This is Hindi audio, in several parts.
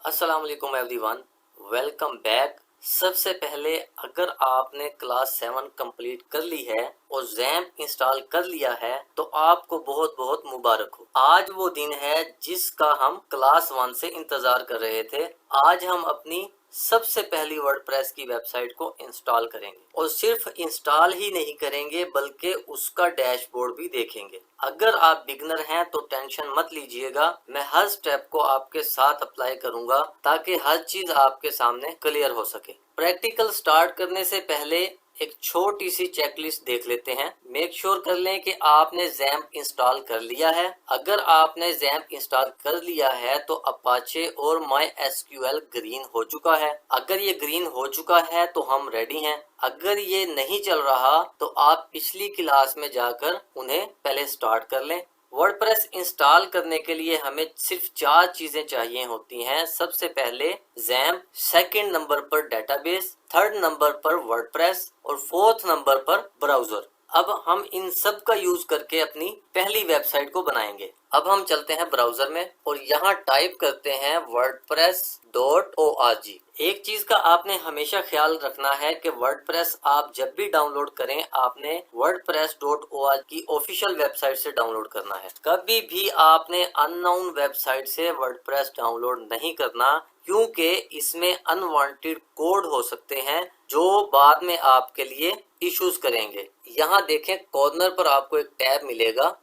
अस्सलाम वालेकुम एवरीवन, वेलकम बैक। सबसे पहले अगर आपने क्लास 7 कंप्लीट कर ली है और जैम्प इंस्टॉल कर लिया है तो आपको बहुत बहुत मुबारक हो। आज वो दिन है जिसका हम क्लास 1 से इंतजार कर रहे थे। आज हम अपनी सबसे पहली वर्डप्रेस की वेबसाइट को इंस्टॉल करेंगे और सिर्फ इंस्टॉल ही नहीं करेंगे बल्कि उसका डैशबोर्ड भी देखेंगे। अगर आप बिगनर हैं तो टेंशन मत लीजिएगा, मैं हर स्टेप को आपके साथ अप्लाई करूंगा ताकि हर चीज आपके सामने क्लियर हो सके। प्रैक्टिकल स्टार्ट करने से पहले एक छोटी सी चेकलिस्ट देख लेते हैं। मेक श्योर कर लें कि आपने जैम्प इंस्टॉल कर लिया है। अगर आपने जैम्प इंस्टॉल कर लिया है तो अपाचे और माई एसक्यूएल ग्रीन हो चुका है। अगर ये ग्रीन हो चुका है तो हम रेडी हैं। अगर ये नहीं चल रहा तो आप पिछली क्लास में जाकर उन्हें पहले स्टार्ट कर लें। वर्डप्रेस इंस्टॉल करने के लिए हमें सिर्फ 4 चीजें चाहिए होती हैं। सबसे पहले जैम्प, सेकंड नंबर पर डेटाबेस, थर्ड नंबर पर वर्डप्रेस और फोर्थ नंबर पर ब्राउजर। अब हम इन सब का यूज करके अपनी पहली वेबसाइट को बनाएंगे। अब हम चलते हैं ब्राउजर में और यहाँ टाइप करते हैं wordpress.org। एक चीज का आपने हमेशा ख्याल रखना है कि वर्डप्रेस आप जब भी डाउनलोड करें आपने wordpress.org की ऑफिशियल वेबसाइट से डाउनलोड करना है। कभी भी आपने अननोन वेबसाइट से वर्डप्रेस डाउनलोड नहीं करना, क्योंकि इसमें अनवांटेड कोड हो सकते हैं जो बाद में आपके लिए इश्यूज करेंगे। यहाँ देखें कॉर्नर पर आपको एक टैब मिलेगा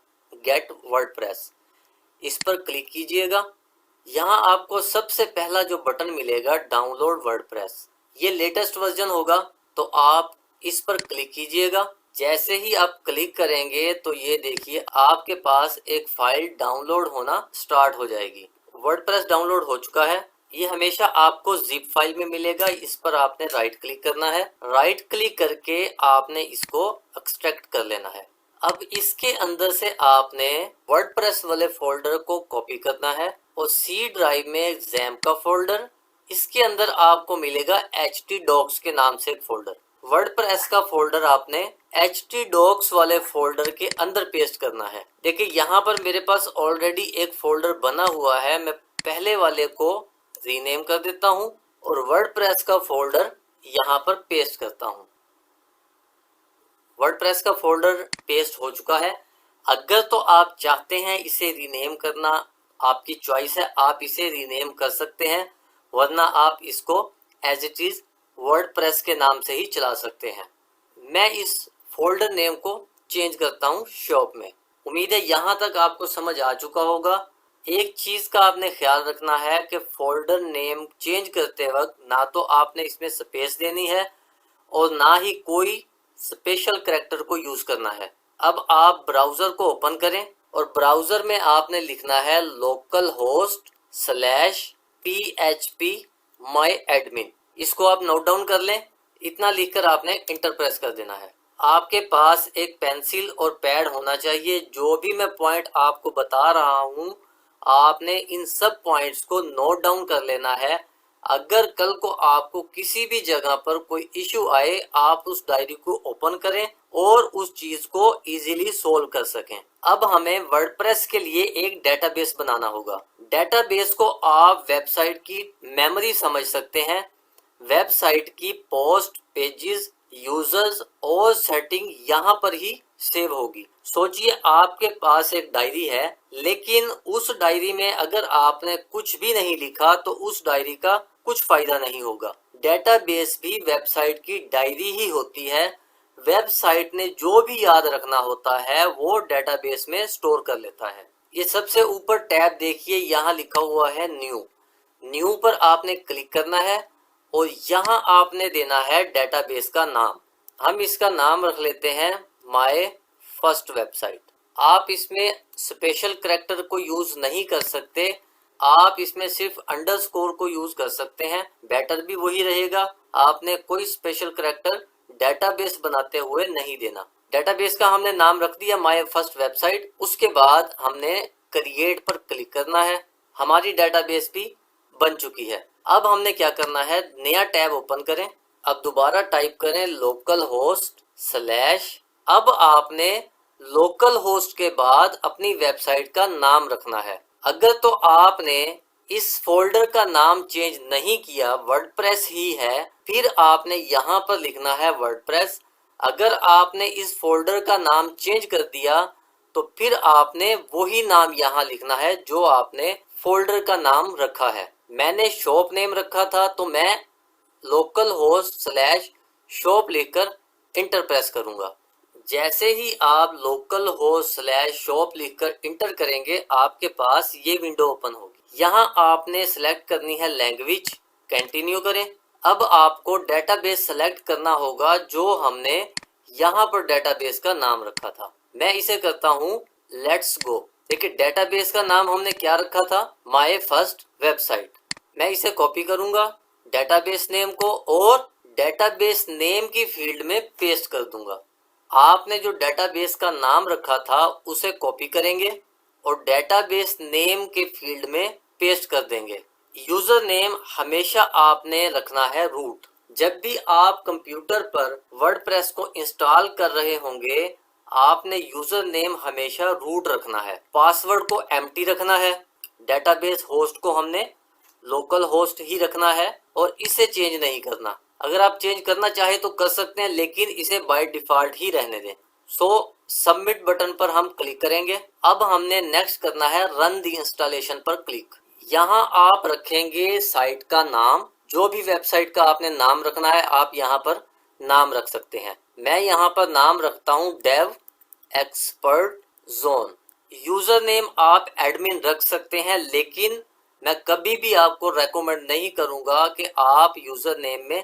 गेट वर्डप्रेस, इस पर क्लिक कीजिएगा। यहाँ आपको सबसे पहला जो बटन मिलेगा डाउनलोड वर्डप्रेस, ये लेटेस्ट वर्जन होगा तो आप इस पर क्लिक कीजिएगा। जैसे ही आप क्लिक करेंगे तो ये देखिए आपके पास एक फाइल डाउनलोड होना स्टार्ट हो जाएगी। वर्डप्रेस डाउनलोड हो चुका है। ये हमेशा आपको जिप फाइल में मिलेगा। इस पर आपने राइट क्लिक करना है। राइट क्लिक करके आपने इसको एक्सट्रैक्ट कर लेना है। अब इसके अंदर से आपने वर्डप्रेस वाले फोल्डर को कॉपी करना है और सी ड्राइव में जैम्प का फोल्डर, इसके अंदर आपको मिलेगा htdocs के नाम से एक फोल्डर। वर्डप्रेस का फोल्डर आपने htdocs वाले फोल्डर के अंदर पेस्ट करना है। देखिए यहाँ पर मेरे पास ऑलरेडी एक फोल्डर बना हुआ है। मैं पहले वाले को रीनेम कर देता हूँ और वर्डप्रेस का फोल्डर यहाँ पर पेस्ट करता हूँ। वर्डप्रेस का फोल्डर पेस्ट हो चुका है। अगर तो आप चाहते हैं इसे रीनेम करना, आपकी चॉइस है, आप इसे रीनेम कर सकते हैं, वरना आप इसको एज इट इज वर्डप्रेस के नाम से ही चला सकते हैं। मैं इस फोल्डर नेम को चेंज करता हूं शॉप में। उम्मीद है यहाँ तक आपको समझ आ चुका होगा। एक चीज का आपने ख्याल रखना है कि फोल्डर नेम चेंज करते वक्त ना तो आपने इसमें स्पेस देनी है और ना ही कोई स्पेशल कैरेक्टर को यूज करना है। अब आप ब्राउजर को ओपन करें और ब्राउजर में आपने लिखना है local host /php my admin। इसको आप नोट डाउन कर लें। इतना लिखकर आपने इंटर प्रेस कर देना है। आपके पास एक पेंसिल और पैड होना चाहिए। जो भी मैं पॉइंट आपको बता रहा हूँ आपने इन सब पॉइंट्स को नोट डाउन कर लेना है। अगर कल को आपको किसी भी जगह पर कोई इश्यू आए आप उस डायरी को ओपन करें और उस चीज को इजीली सोल्व कर सकें। अब हमें वर्डप्रेस के लिए एक डेटाबेस बनाना होगा। डेटाबेस को आप वेबसाइट की मेमोरी समझ सकते हैं। वेबसाइट की पोस्ट, पेजेस, यूजर्स और सेटिंग यहाँ पर ही सेव होगी। सोचिए आपके पास एक डायरी है, लेकिन उस डायरी में अगर आपने कुछ भी नहीं लिखा तो उस डायरी का कुछ फायदा नहीं होगा। डेटाबेस भी वेबसाइट की डायरी ही होती है। वेबसाइट ने जो भी याद रखना होता है वो डेटाबेस में स्टोर कर लेता है। ये सबसे ऊपर टैब देखिए, यहाँ लिखा हुआ है न्यू। न्यू पर आपने क्लिक करना है और यहाँ आपने देना है डेटाबेस का नाम। हम इसका नाम रख लेते हैं माय फर्स्ट वेबसाइट। आप इसमें स्पेशल कैरेक्टर को यूज नहीं कर सकते, आप इसमें सिर्फ अंडरस्कोर को यूज कर सकते हैं, बेटर भी वही रहेगा। आपने कोई स्पेशल कैरेक्टर डेटाबेस बनाते हुए नहीं देना। डेटाबेस का हमने नाम रख दिया माय फर्स्ट वेबसाइट। उसके बाद हमने क्रिएट पर क्लिक करना है। हमारी डेटाबेस भी बन चुकी है। अब हमने क्या करना है, नया टैब ओपन करें। अब दोबारा टाइप करें लोकल होस्ट / अब आपने लोकल होस्ट के बाद अपनी वेबसाइट का नाम रखना है। अगर तो आपने इस फोल्डर का नाम चेंज नहीं किया, वर्डप्रेस ही है, फिर आपने यहाँ पर लिखना है वर्डप्रेस। अगर आपने इस फोल्डर का नाम चेंज कर दिया तो फिर आपने वही नाम यहाँ लिखना है जो आपने फोल्डर का नाम रखा है। मैंने शॉप नेम रखा था तो मैं लोकल होस्ट स्लैश शॉप लिखकर इंटर प्रेस करूंगा। जैसे ही आप लोकल होस्ट स्लैश शॉप लिखकर इंटर करेंगे आपके पास ये विंडो ओपन होगी। यहाँ आपने सेलेक्ट करनी है लैंग्वेज, कंटिन्यू करें। अब आपको डेटाबेस सेलेक्ट करना होगा जो हमने यहाँ पर डेटाबेस का नाम रखा था। मैं इसे करता हूँ लेट्स गो। देखिए डेटाबेस का नाम हमने क्या रखा था, माय फर्स्ट वेबसाइट। मैं इसे कॉपी करूंगा डेटाबेस नेम को और डेटाबेस नेम की फील्ड में पेस्ट कर दूंगा। आपने जो डेटाबेस का नाम रखा था उसे कॉपी करेंगे और डेटाबेस नेम के फील्ड में पेस्ट कर देंगे। यूजर नेम हमेशा आपने रखना है रूट। जब भी आप कंप्यूटर पर वर्डप्रेस को इंस्टॉल कर रहे होंगे आपने यूजर नेम हमेशा रूट रखना है। पासवर्ड को एम्प्टी रखना है। डेटाबेस होस्ट को हमने लोकल होस्ट ही रखना है और इसे चेंज नहीं करना। अगर आप चेंज करना चाहे तो कर सकते हैं लेकिन इसे बाय डिफॉल्ट ही रहने दें। सो सबमिट बटन पर हम क्लिक करेंगे। अब हमने नेक्स्ट करना है रन दी इंस्टॉलेशन पर क्लिक। यहाँ आप रखेंगे साइट का नाम, जो भी वेबसाइट का आपने नाम रखना है आप यहाँ पर नाम रख सकते हैं। मैं यहाँ पर नाम रखता हूँ dev expert zone. User name आप एडमिन रख सकते हैं लेकिन मैं कभी भी आपको रेकमेंड नहीं करूंगा कि आप यूजर नेम में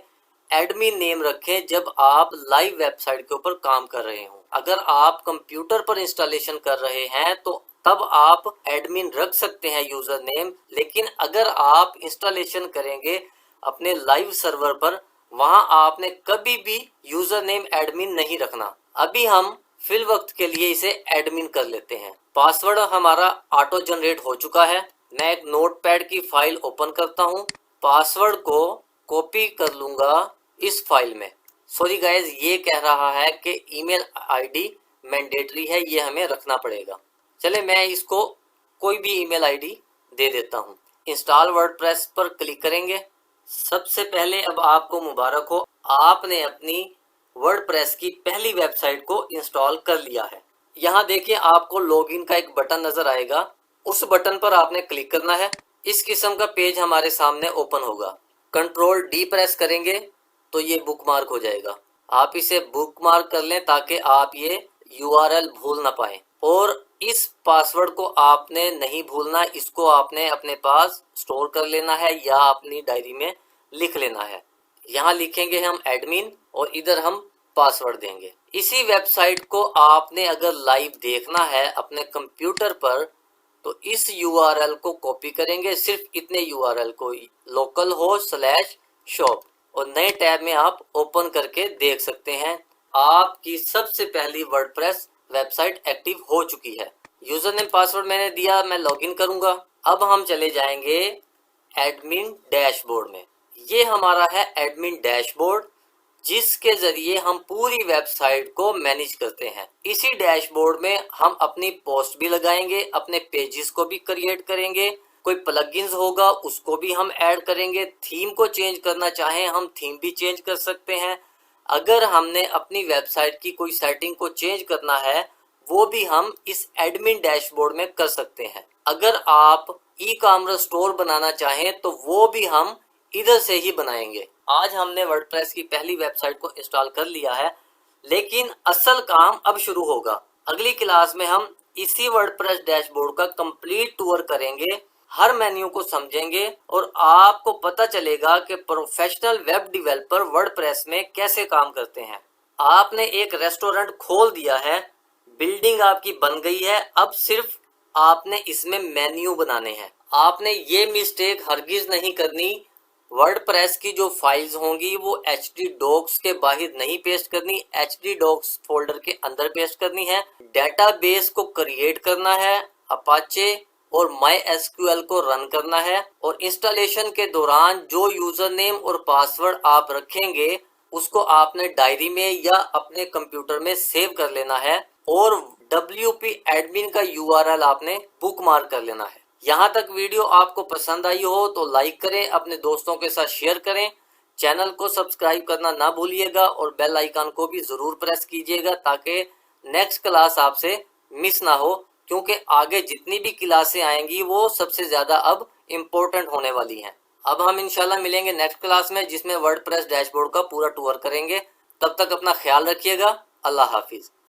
एडमिन नेम रखें जब आप लाइव वेबसाइट के ऊपर काम कर रहे हो। अगर आप कंप्यूटर पर इंस्टॉलेशन कर रहे हैं तो तब आप एडमिन रख सकते हैं यूजर नेम, लेकिन अगर आप इंस्टॉलेशन करेंगे अपने लाइव सर्वर पर वहां आपने कभी भी यूजर नेम एडमिन नहीं रखना। अभी हम फिल वक्त के लिए इसे एडमिन कर लेते हैं। पासवर्ड हमारा ऑटो जनरेट हो चुका है। मैं एक नोटपैड की फाइल ओपन करता हूँ, पासवर्ड को कॉपी कर लूंगा इस फाइल में। सॉरी गाइज, ये कह रहा है कि ईमेल आईडी मैंडेटरी है, ये हमें रखना पड़ेगा। चले मैं इसको कोई भी ईमेल आईडी दे देता हूँ। इंस्टॉल वर्डप्रेस पर क्लिक करेंगे। सबसे पहले अब आपको मुबारक हो, आपने अपनी वर्डप्रेस की पहली वेबसाइट को इंस्टॉल कर लिया है। यहाँ देखिए आपको लॉगिन का एक बटन नजर आएगा, उस बटन पर आपने क्लिक करना है। इस किस्म का पेज हमारे सामने ओपन होगा। कंट्रोल डी प्रेस करेंगे तो ये बुकमार्क हो जाएगा। आप इसे बुकमार्क कर लें ताकि आप ये यूआरएल भूल ना पाए। और इस पासवर्ड को आपने नहीं भूलना, इसको आपने अपने पास स्टोर कर लेना है या अपनी डायरी में लिख लेना है। यहाँ लिखेंगे हम एडमिन और इधर हम पासवर्ड देंगे। इसी वेबसाइट को आपने अगर लाइव देखना है अपने कंप्यूटर पर तो इस यूआरएल को कॉपी करेंगे, सिर्फ इतने यूआरएल को, लोकल होस्ट स्लैश शॉप, और नए टैब में आप ओपन करके देख सकते हैं आपकी सबसे पहली वर्डप्रेस वेबसाइट एक्टिव हो चुकी है। यूजर नेम पासवर्ड मैंने दिया, मैं लॉगिन करूंगा। अब हम चले जाएंगे एडमिन डैशबोर्ड में। ये हमारा है एडमिन डैशबोर्ड जिसके जरिए हम पूरी वेबसाइट को मैनेज करते हैं। इसी डैशबोर्ड में हम अपनी पोस्ट भी लगाएंगे, अपने पेजेस को भी क्रिएट करेंगे, कोई प्लगइन्स होगा उसको भी हम ऐड करेंगे, थीम को चेंज करना चाहें हम थीम भी चेंज कर सकते हैं। अगर हमने अपनी वेबसाइट की कोई सेटिंग को चेंज करना है वो भी हम इस एडमिन डैशबोर्ड में कर सकते हैं। अगर आप ई कॉमर्स स्टोर बनाना चाहें तो वो भी हम इधर से ही बनाएंगे। आज हमने वर्डप्रेस की पहली वेबसाइट को इंस्टॉल कर लिया है लेकिन असल काम अब शुरू होगा। अगली क्लास में हम इसी वर्डप्रेस डैशबोर्ड का कंप्लीट टूर करेंगे, हर मेन्यू को समझेंगे और आपको पता चलेगा कि प्रोफेशनल वेब डेवलपर वर्डप्रेस में कैसे काम करते हैं। आपने एक रेस्टोरेंट खोल दिया है, बिल्डिंग आपकी बन गई है, अब सिर्फ आपने इसमें मेन्यू बनाने हैं। आपने ये मिस्टेक हरगिज नहीं करनी, वर्डप्रेस की जो फाइल्स होंगी वो एचडी डॉक्स के बाहर नहीं पेस्ट करनी, एचडी डॉक्स फोल्डर के अंदर पेस्ट करनी है। डेटाबेस को क्रिएट करना है, अपाचे और MySQL को रन करना है और इंस्टॉलेशन के दौरान जो यूजर नेम और पासवर्ड आप रखेंगे उसको आपने डायरी में या अपने कंप्यूटर में सेव कर लेना है और WP एडमिन का URL आपने बुकमार्क कर लेना है। यहाँ तक वीडियो आपको पसंद आई हो तो लाइक करें, अपने दोस्तों के साथ शेयर करें, चैनल को सब्सक्राइब करना ना भूलिएगा और बेल आइकन को भी जरूर प्रेस कीजिएगा ताकि नेक्स्ट क्लास आपसे मिस ना हो, क्योंकि आगे जितनी भी क्लासें आएंगी वो सबसे ज्यादा अब इम्पोर्टेंट होने वाली हैं। अब हम इंशाल्लाह मिलेंगे नेक्स्ट क्लास में जिसमें वर्डप्रेस डैशबोर्ड का पूरा टूर करेंगे। तब तक अपना ख्याल रखिएगा। अल्लाह हाफिज।